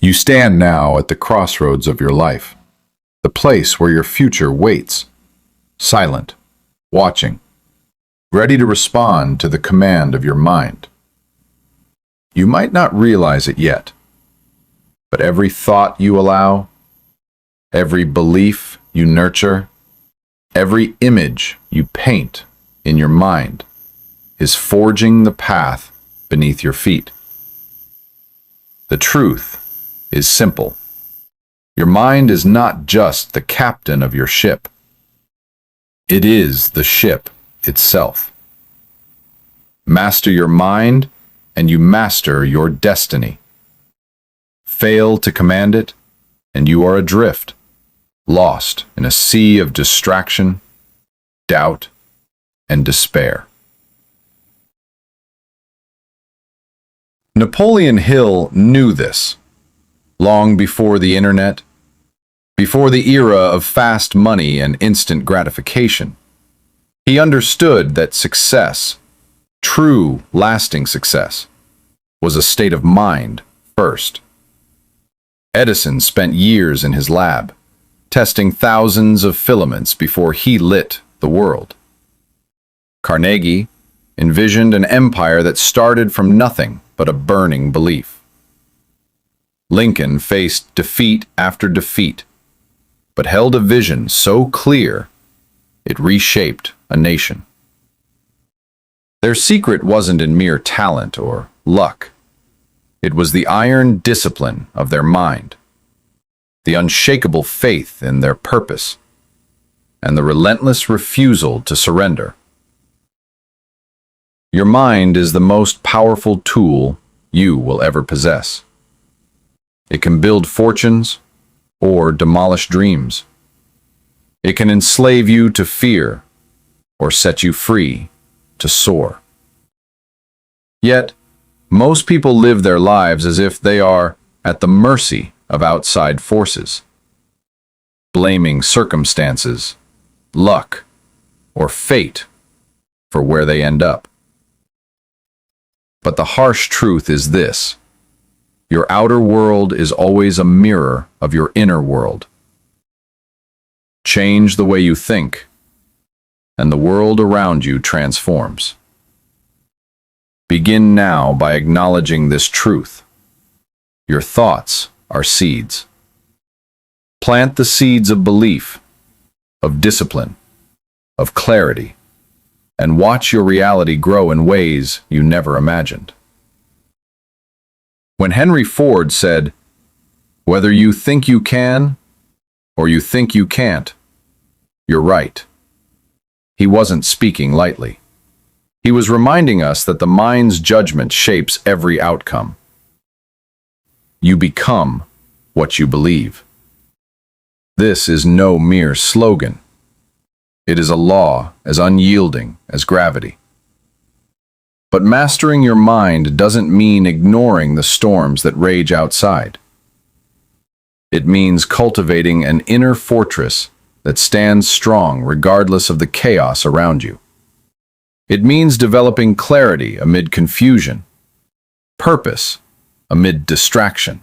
You stand now at the crossroads of your life, the place where your future waits, silent, watching, ready to respond to the command of your mind. You might not realize it yet, but every thought you allow, every belief you nurture, every image you paint in your mind is forging the path beneath your feet. The truth is simple. Your mind is not just the captain of your ship. It is the ship itself. Master your mind, and you master your destiny. Fail to command it, and you are adrift, lost in a sea of distraction, doubt, and despair. Napoleon Hill knew this. Long before the internet, before the era of fast money and instant gratification, he understood that success, true, lasting success, was a state of mind first. Edison spent years in his lab, testing thousands of filaments before he lit the world. Carnegie envisioned an empire that started from nothing but a burning belief. Lincoln faced defeat after defeat, but held a vision so clear it reshaped a nation. Their secret wasn't in mere talent or luck. It was the iron discipline of their mind, the unshakable faith in their purpose, and the relentless refusal to surrender. Your mind is the most powerful tool you will ever possess. It can build fortunes or demolish dreams. It can enslave you to fear or set you free to soar. Yet, most people live their lives as if they are at the mercy of outside forces, blaming circumstances, luck, or fate for where they end up. But the harsh truth is this: your outer world is always a mirror of your inner world. Change the way you think, and the world around you transforms. Begin now by acknowledging this truth. Your thoughts are seeds. Plant the seeds of belief, of discipline, of clarity, and watch your reality grow in ways you never imagined. When Henry Ford said, "Whether you think you can or you think you can't, you're right," he wasn't speaking lightly. He was reminding us that the mind's judgment shapes every outcome. You become what you believe. This is no mere slogan. It is a law as unyielding as gravity. But mastering your mind doesn't mean ignoring the storms that rage outside. It means cultivating an inner fortress that stands strong regardless of the chaos around you. It means developing clarity amid confusion, purpose amid distraction.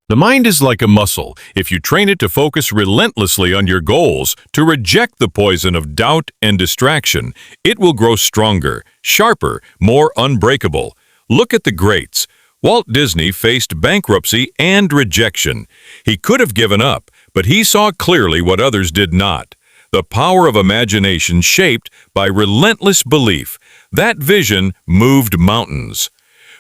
The mind is like a muscle. If you train it to focus relentlessly on your goals, to reject the poison of doubt and distraction, it will grow stronger, sharper, more unbreakable. Look at the greats. Walt Disney faced bankruptcy and rejection. He could have given up, but he saw clearly what others did not. The power of imagination shaped by relentless belief. That vision moved mountains.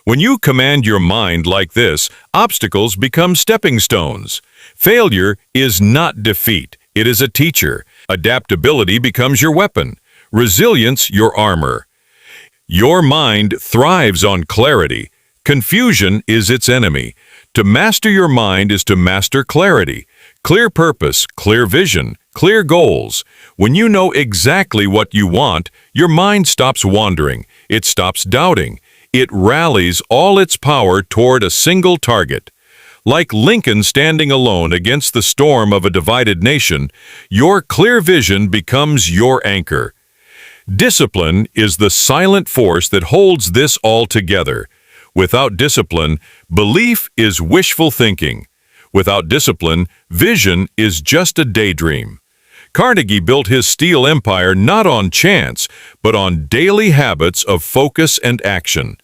When you command your mind like this, obstacles become stepping stones. Failure is not defeat. It is a teacher. Adaptability becomes your weapon. Resilience your armor. Your mind thrives on clarity. Confusion is its enemy. To master your mind is to master clarity. Clear purpose, clear vision, clear goals. When you know exactly what you want, your mind stops wandering. It stops doubting. It rallies all its power toward a single target. Like Lincoln standing alone against the storm of a divided nation, your clear vision becomes your anchor. Discipline is the silent force that holds this all together. Without discipline, belief is wishful thinking. Without discipline, vision is just a daydream. Carnegie built his steel empire not on chance, but on daily habits of focus and action.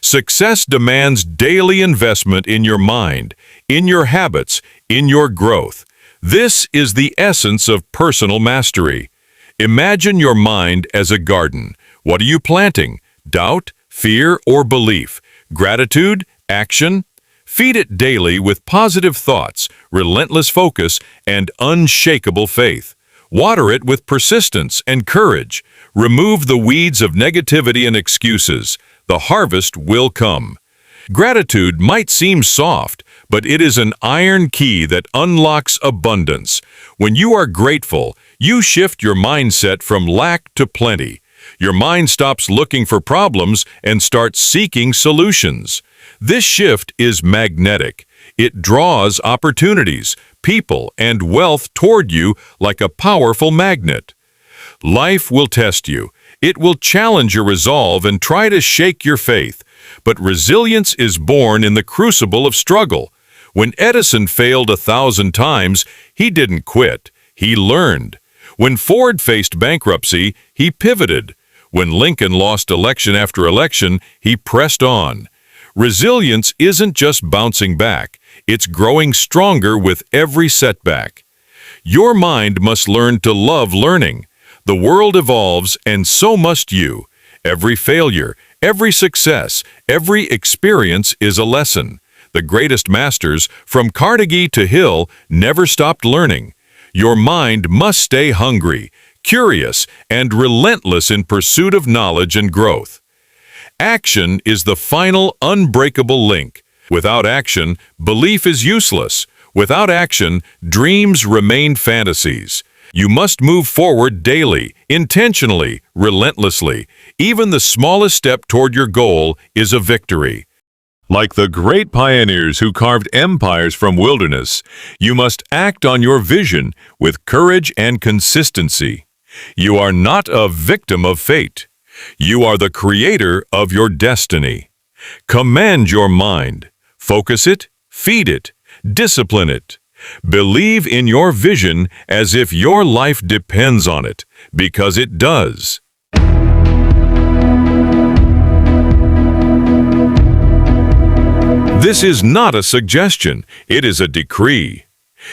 Success demands daily investment in your mind, in your habits, in your growth. This is the essence of personal mastery. Imagine your mind as a garden. What are you planting? Doubt, fear, or belief? Gratitude, action? Feed it daily with positive thoughts, relentless focus, and unshakable faith. Water it with persistence and courage. Remove the weeds of negativity and excuses. The harvest will come. Gratitude might seem soft, but it is an iron key that unlocks abundance. When you are grateful, you shift your mindset from lack to plenty. Your mind stops looking for problems and starts seeking solutions. This shift is magnetic. It draws opportunities, people, and wealth toward you like a powerful magnet. Life will test you. It will challenge your resolve and try to shake your faith. But resilience is born in the crucible of struggle. When Edison failed 1,000 times, he didn't quit. He learned. When Ford faced bankruptcy, he pivoted. When Lincoln lost election after election, he pressed on. Resilience isn't just bouncing back. It's growing stronger with every setback. Your mind must learn to love learning. The world evolves, and so must you. Every failure, every success, every experience is a lesson. The greatest masters, from Carnegie to Hill, never stopped learning. Your mind must stay hungry, curious, and relentless in pursuit of knowledge and growth. Action is the final unbreakable link. Without action, belief is useless. Without action, dreams remain fantasies. You must move forward daily, intentionally, relentlessly. Even the smallest step toward your goal is a victory. Like the great pioneers who carved empires from wilderness, you must act on your vision with courage and consistency. You are not a victim of fate. You are the creator of your destiny. Command your mind. Focus it, feed it, discipline it. Believe in your vision as if your life depends on it, because it does. This is not a suggestion, it is a decree.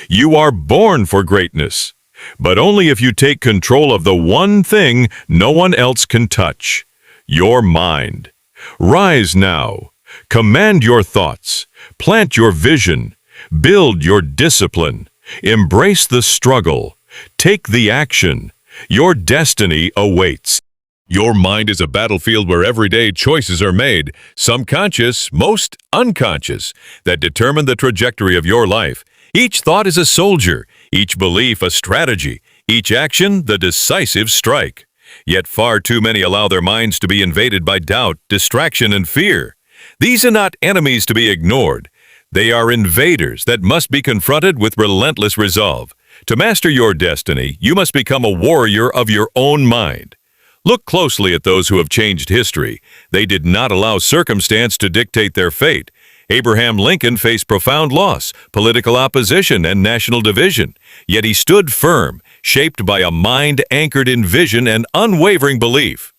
You are born for greatness, but only if you take control of the one thing no one else can touch, your mind. Rise now. Command your thoughts. Plant your vision. Build your discipline. Embrace the struggle. Take the action. Your destiny awaits. Your mind is a battlefield where everyday choices are made, some conscious, most unconscious, that determine the trajectory of your life. Each thought is a soldier, each belief a strategy, each action the decisive strike. Yet far too many allow their minds to be invaded by doubt, distraction, and fear. These are not enemies to be ignored. They are invaders that must be confronted with relentless resolve. To master your destiny, you must become a warrior of your own mind. Look closely at those who have changed history. They did not allow circumstance to dictate their fate. Abraham Lincoln faced profound loss, political opposition, and national division. Yet he stood firm, shaped by a mind anchored in vision and unwavering belief.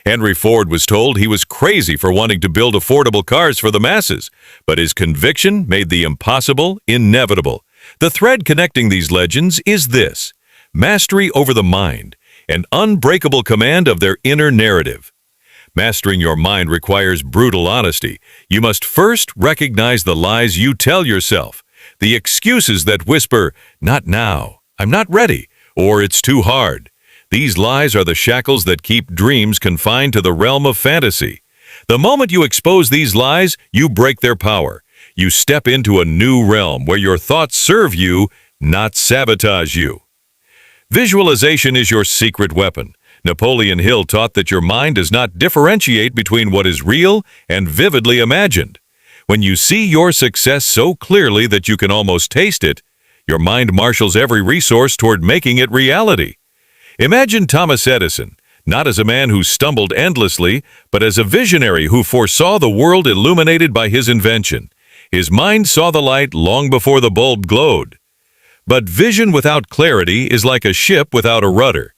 Henry Ford was told he was crazy for wanting to build affordable cars for the masses, but his conviction made the impossible inevitable. The thread connecting these legends is this: mastery over the mind, an unbreakable command of their inner narrative. Mastering your mind requires brutal honesty. You must first recognize the lies you tell yourself, the excuses that whisper, "Not now," "I'm not ready," or "It's too hard." These lies are the shackles that keep dreams confined to the realm of fantasy. The moment you expose these lies, you break their power. You step into a new realm where your thoughts serve you, not sabotage you. Visualization is your secret weapon. Napoleon Hill taught that your mind does not differentiate between what is real and vividly imagined. When you see your success so clearly that you can almost taste it, your mind marshals every resource toward making it reality. Imagine Thomas Edison, not as a man who stumbled endlessly, but as a visionary who foresaw the world illuminated by his invention. His mind saw the light long before the bulb glowed. But vision without clarity is like a ship without a rudder.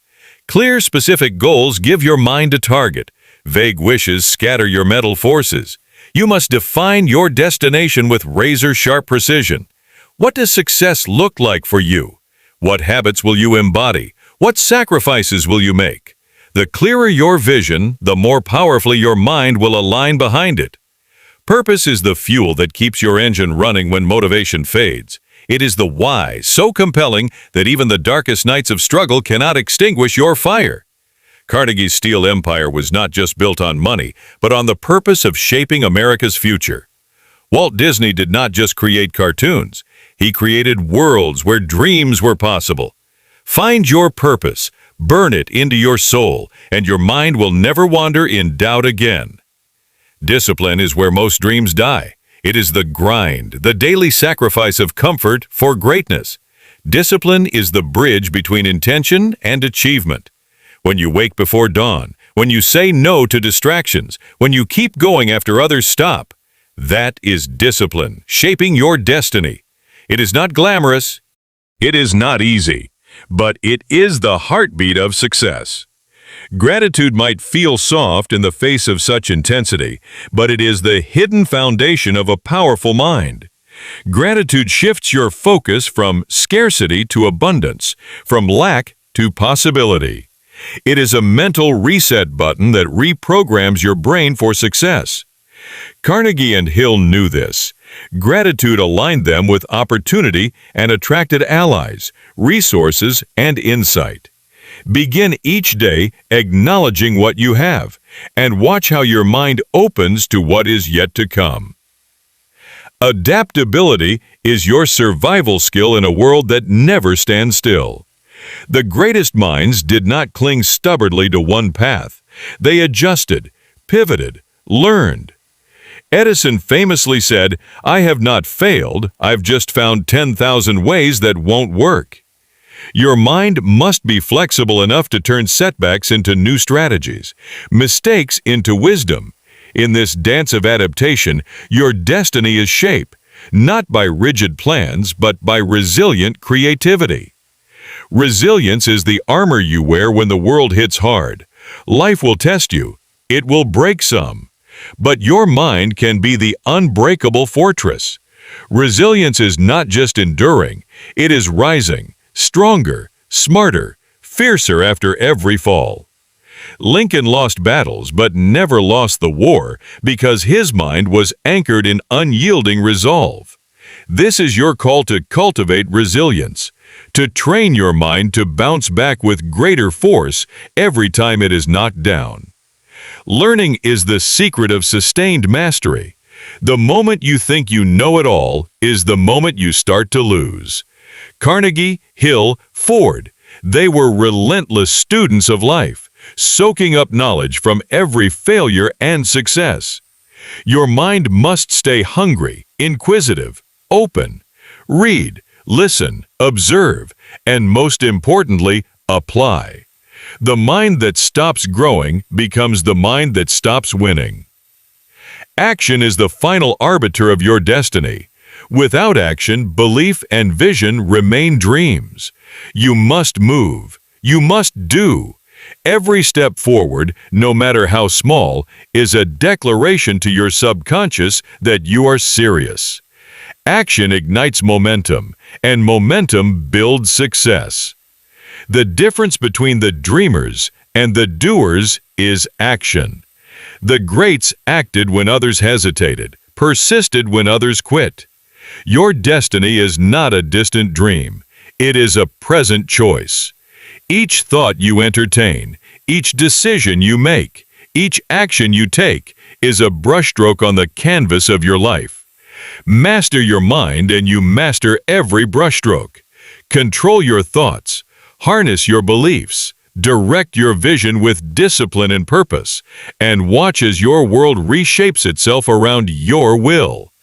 Clear, specific goals give your mind a target. Vague wishes scatter your mental forces. You must define your destination with razor-sharp precision. What does success look like for you? What habits will you embody? What sacrifices will you make? The clearer your vision, the more powerfully your mind will align behind it. Purpose is the fuel that keeps your engine running when motivation fades. It is the why, so compelling that even the darkest nights of struggle cannot extinguish your fire. Carnegie's steel empire was not just built on money, but on the purpose of shaping America's future. Walt Disney did not just create cartoons. He created worlds where dreams were possible. Find your purpose, burn it into your soul, and your mind will never wander in doubt again. Discipline is where most dreams die. It is the grind, the daily sacrifice of comfort for greatness. Discipline is the bridge between intention and achievement. When you wake before dawn, when you say no to distractions, when you keep going after others stop, that is discipline, shaping your destiny. It is not glamorous, it is not easy, but it is the heartbeat of success. Gratitude might feel soft in the face of such intensity, but it is the hidden foundation of a powerful mind. Gratitude shifts your focus from scarcity to abundance, from lack to possibility. It is a mental reset button that reprograms your brain for success. Carnegie and Hill knew this. Gratitude aligned them with opportunity and attracted allies, resources, and insight. Begin each day acknowledging what you have, and watch how your mind opens to what is yet to come. Adaptability is your survival skill in a world that never stands still. The greatest minds did not cling stubbornly to one path. They adjusted, pivoted, learned. Edison famously said, "I have not failed, I've just found 10,000 ways that won't work." Your mind must be flexible enough to turn setbacks into new strategies, mistakes into wisdom. In this dance of adaptation, your destiny is shaped, not by rigid plans, but by resilient creativity. Resilience is the armor you wear when the world hits hard. Life will test you. It will break some. But your mind can be the unbreakable fortress. Resilience is not just enduring, it is rising, stronger, smarter, fiercer after every fall. Lincoln lost battles but never lost the war because his mind was anchored in unyielding resolve. This is your call to cultivate resilience, to train your mind to bounce back with greater force every time it is knocked down. Learning is the secret of sustained mastery. The moment you think you know it all is the moment you start to lose. Carnegie, Hill, Ford, they were relentless students of life, soaking up knowledge from every failure and success. Your mind must stay hungry, inquisitive, open. Read, listen, observe, and most importantly, apply. The mind that stops growing becomes the mind that stops winning. Action is the final arbiter of your destiny. Without action, belief and vision remain dreams. You must move. You must do. Every step forward, no matter how small, is a declaration to your subconscious that you are serious. Action ignites momentum, and momentum builds success. The difference between the dreamers and the doers is action. The greats acted when others hesitated, persisted when others quit. Your destiny is not a distant dream. It is a present choice. Each thought you entertain, each decision you make, each action you take is a brushstroke on the canvas of your life. Master your mind and you master every brushstroke. Control your thoughts. Harness your beliefs, direct your vision with discipline and purpose, and watch as your world reshapes itself around your will.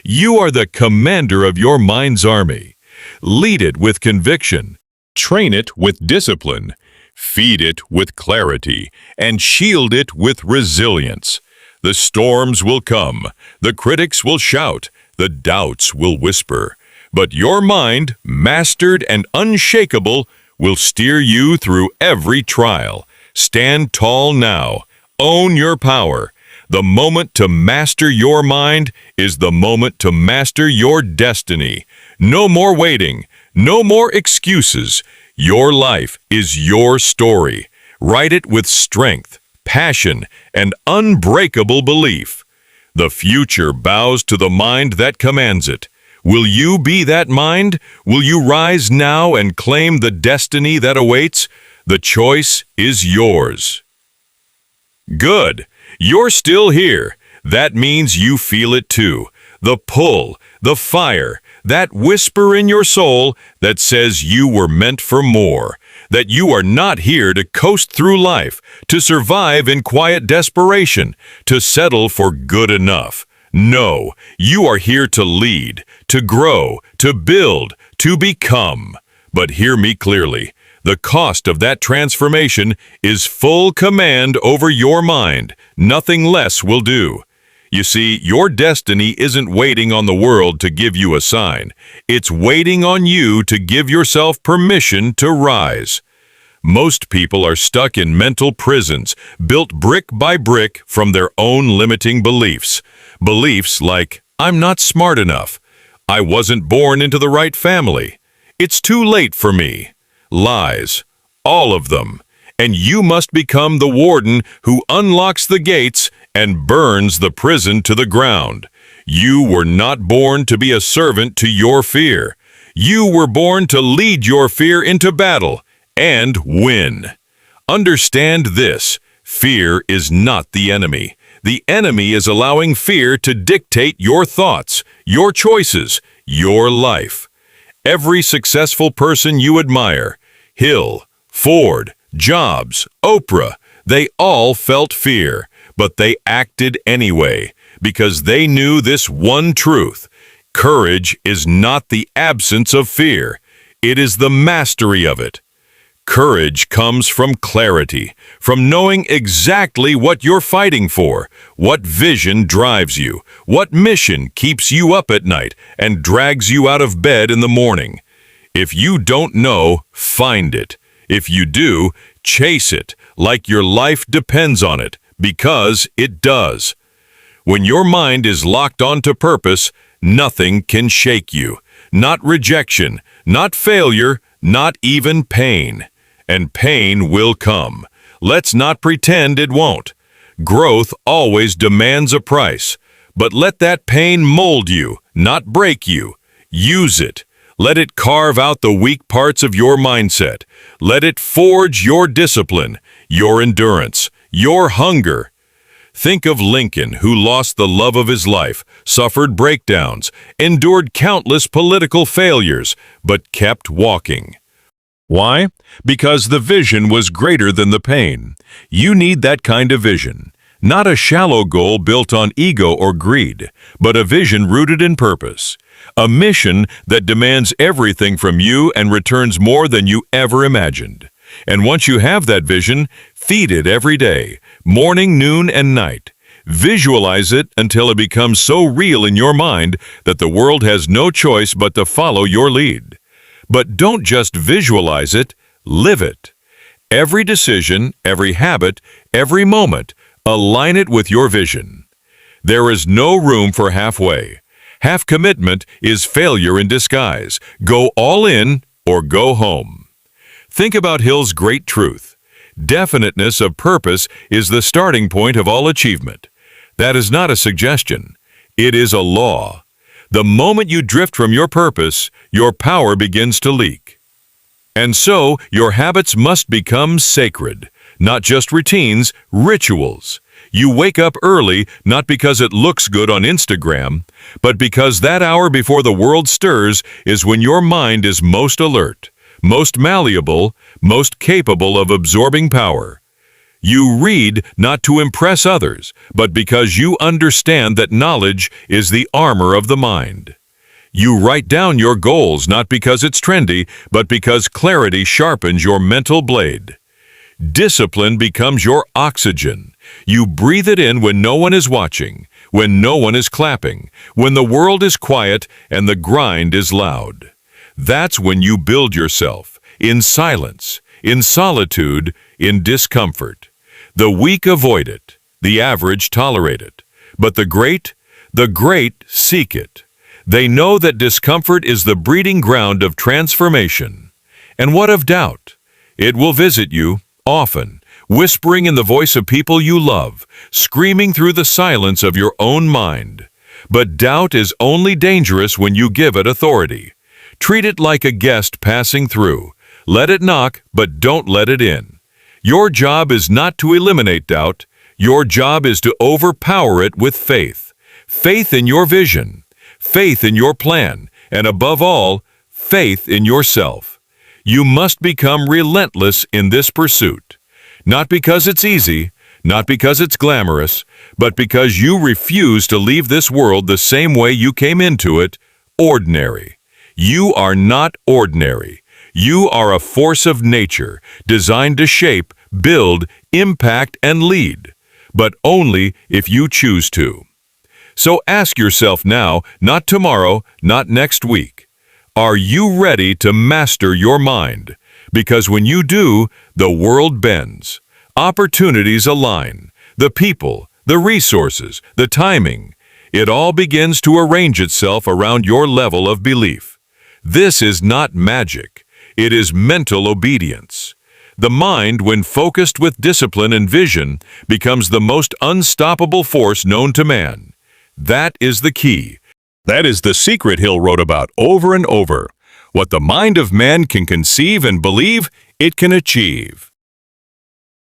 You are the commander of your mind's army. Lead it with conviction. Train it with discipline. Feed it with clarity and shield it with resilience. The storms will come, the critics will shout, the doubts will whisper. But your mind, mastered and unshakable, will steer you through every trial. Stand tall now. Own your power. The moment to master your mind is the moment to master your destiny. No more waiting. No more excuses. Your life is your story. Write it with strength, passion, and unbreakable belief. The future bows to the mind that commands it. Will you be that mind? Will you rise now and claim the destiny that awaits? The choice is yours. Good. You're still here. That means you feel it too. The pull, the fire, that whisper in your soul that says you were meant for more, that you are not here to coast through life, to survive in quiet desperation, to settle for good enough. No, you are here to lead, to grow, to build, to become. But hear me clearly. The cost of that transformation is full command over your mind. Nothing less will do. You see, your destiny isn't waiting on the world to give you a sign. It's waiting on you to give yourself permission to rise. Most people are stuck in mental prisons, built brick by brick from their own limiting beliefs. Beliefs like, I'm not smart enough. I wasn't born into the right family. It's too late for me. Lies. All of them. And you must become the warden who unlocks the gates and burns the prison to the ground. You were not born to be a servant to your fear. You were born to lead your fear into battle and win. Understand this. Fear is not the enemy. The enemy is allowing fear to dictate your thoughts, your choices, your life. Every successful person you admire, Hill, Ford, Jobs, Oprah, they all felt fear, but they acted anyway because they knew this one truth. Courage is not the absence of fear. It is the mastery of it. Courage comes from clarity, from knowing exactly what you're fighting for, what vision drives you, what mission keeps you up at night and drags you out of bed in the morning. If you don't know, find it. If you do, chase it like your life depends on it, because it does. When your mind is locked onto purpose, nothing can shake you. Not rejection, not failure, not even pain. And pain will come. Let's not pretend it won't. Growth always demands a price. But let that pain mold you, not break you. Use it. Let it carve out the weak parts of your mindset. Let it forge your discipline, your endurance, your hunger. Think of Lincoln, who lost the love of his life, suffered breakdowns, endured countless political failures, but kept walking. Why? Because the vision was greater than the pain. You need that kind of vision. Not a shallow goal built on ego or greed, but a vision rooted in purpose. A mission that demands everything from you and returns more than you ever imagined. And once you have that vision, feed it every day, morning, noon, and night. Visualize it until it becomes so real in your mind that the world has no choice but to follow your lead. But don't just visualize it, live it. Every decision, every habit, every moment, align it with your vision. There is no room for halfway. Half commitment is failure in disguise. Go all in or go home. Think about Hill's great truth. Definiteness of purpose is the starting point of all achievement. That is not a suggestion. It is a law. The moment you drift from your purpose, your power begins to leak. And so, your habits must become sacred, not just routines, rituals. You wake up early not because it looks good on Instagram, but because that hour before the world stirs is when your mind is most alert, most malleable, most capable of absorbing power. You read not to impress others, but because you understand that knowledge is the armor of the mind. You write down your goals not because it's trendy, but because clarity sharpens your mental blade. Discipline becomes your oxygen. You breathe it in when no one is watching, when no one is clapping, when the world is quiet and the grind is loud. That's when you build yourself, in silence, in solitude, in discomfort. The weak avoid it, the average tolerate it, but the great seek it. They know that discomfort is the breeding ground of transformation. And what of doubt? It will visit you, often, whispering in the voice of people you love, screaming through the silence of your own mind. But doubt is only dangerous when you give it authority. Treat it like a guest passing through. Let it knock, but don't let it in. Your job is not to eliminate doubt. Your job is to overpower it with faith. Faith in your vision, faith in your plan, and above all, faith in yourself. You must become relentless in this pursuit. Not because it's easy, not because it's glamorous, but because you refuse to leave this world the same way you came into it, ordinary. You are not ordinary. You are a force of nature, designed to shape, build, impact, and lead, but only if you choose to. So ask yourself now, not tomorrow, not next week, are you ready to master your mind? Because when you do, the world bends. Opportunities align. The people, the resources, the timing. It all begins to arrange itself around your level of belief. This is not magic. It is mental obedience. The mind, when focused with discipline and vision, becomes the most unstoppable force known to man. That is the key. That is the secret Hill wrote about over and over. What the mind of man can conceive and believe, it can achieve.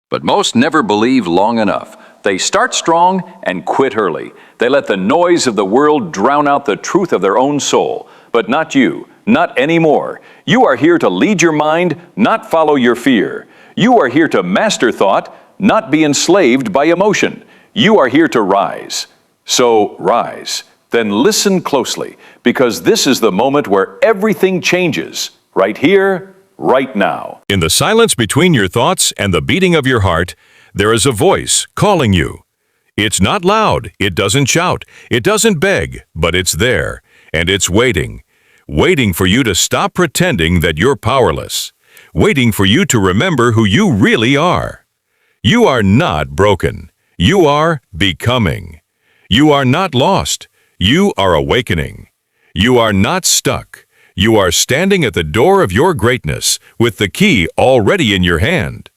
But most never believe long enough. They start strong and quit early. They let the noise of the world drown out the truth of their own soul. But not you, not anymore. You are here to lead your mind, not follow your fear. You are here to master thought, not be enslaved by emotion. You are here to rise. So rise. Then listen closely, because this is the moment where everything changes. Right here, right now. In the silence between your thoughts and the beating of your heart, there is a voice calling you. It's not loud, it doesn't shout, it doesn't beg, but it's there, and it's waiting. Waiting for you to stop pretending that you're powerless. Waiting for you to remember who you really are. You are not broken. You are becoming. You are not lost. You are awakening. You are not stuck. You are standing at the door of your greatness with the key already in your hand.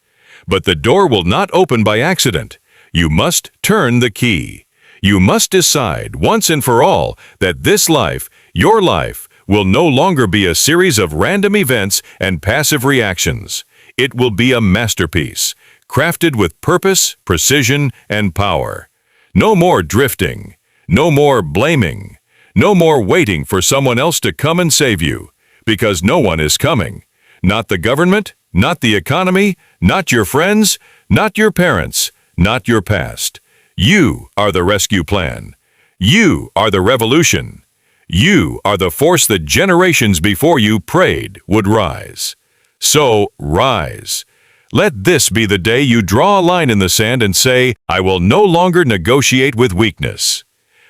But the door will not open by accident. You must turn the key. You must decide once and for all that this life, your life, will no longer be a series of random events and passive reactions. It will be a masterpiece, crafted with purpose, precision, and power. No more drifting. No more blaming. No more waiting for someone else to come and save you, because no one is coming. Not the government, not the economy, not your friends, not your parents, not your past. You are the rescue plan. You are the revolution. You are the force that generations before you prayed would rise. So rise. Let this be the day you draw a line in the sand and say, I will no longer negotiate with weakness.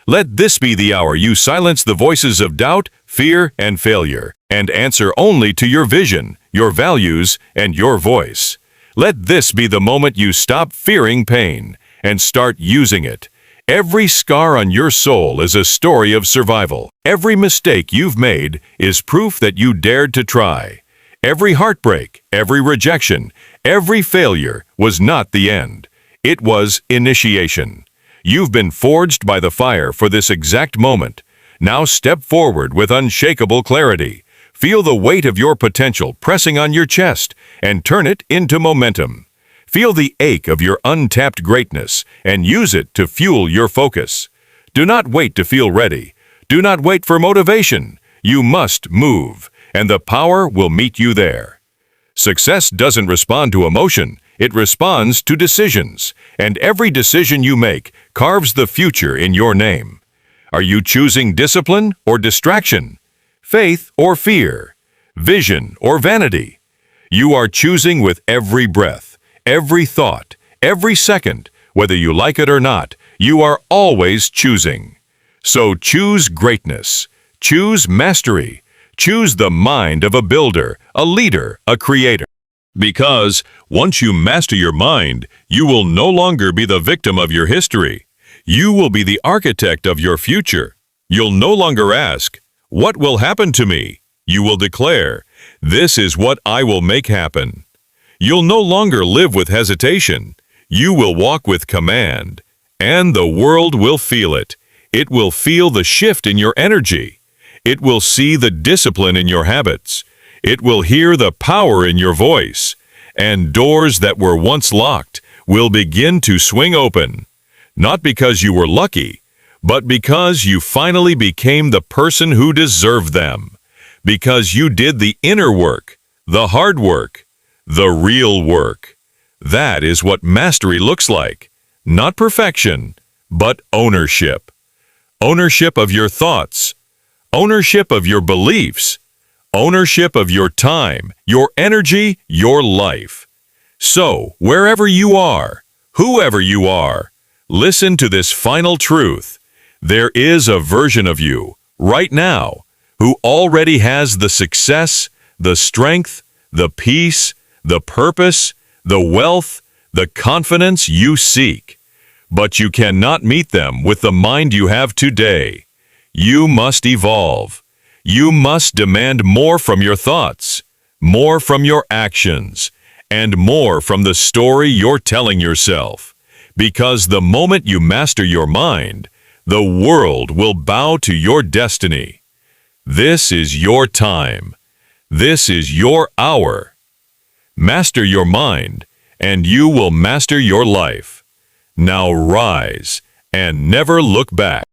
Let this be the hour you silence the voices of doubt, fear, and failure, and answer only to your vision, your values, and your voice. Let this be the moment you stop fearing pain and start using it. Every scar on your soul is a story of survival. Every mistake you've made is proof that you dared to try. Every heartbreak, every rejection, every failure was not the end. It was initiation. You've been forged by the fire for this exact moment. Now step forward with unshakable clarity. Feel the weight of your potential pressing on your chest and turn it into momentum. Feel the ache of your untapped greatness and use it to fuel your focus. Do not wait to feel ready. Do not wait for motivation. You must move, and the power will meet you there. Success doesn't respond to emotion. It responds to decisions, and every decision you make carves the future in your name. Are you choosing discipline or distraction? Faith or fear? Vision or vanity? You are choosing with every breath, Every thought, every second, whether you like it or not, you are always choosing. So choose greatness. Choose mastery. Choose the mind of a builder, a leader, a creator. Because once you master your mind, you will no longer be the victim of your history. You will be the architect of your future. You'll no longer ask, "What will happen to me?" You will declare, "This is what I will make happen." You'll no longer live with hesitation. You will walk with command. And the world will feel it. It will feel the shift in your energy. It will see the discipline in your habits. It will hear the power in your voice. And doors that were once locked will begin to swing open. Not because you were lucky, but because you finally became the person who deserved them. Because you did the inner work, the hard work, the real work. That is what mastery looks like. Not perfection, but ownership. Ownership of your thoughts. Ownership of your beliefs. Ownership of your time, your energy, your life. So, wherever you are, whoever you are, listen to this final truth. There is a version of you, right now, who already has the success, the strength, the peace, the purpose, the wealth, the confidence you seek. But you cannot meet them with the mind you have today. You must evolve. You must demand more from your thoughts, more from your actions, and more from the story you're telling yourself. Because the moment you master your mind, the world will bow to your destiny. This is your time. This is your hour. Master your mind, and you will master your life. Now rise and never look back.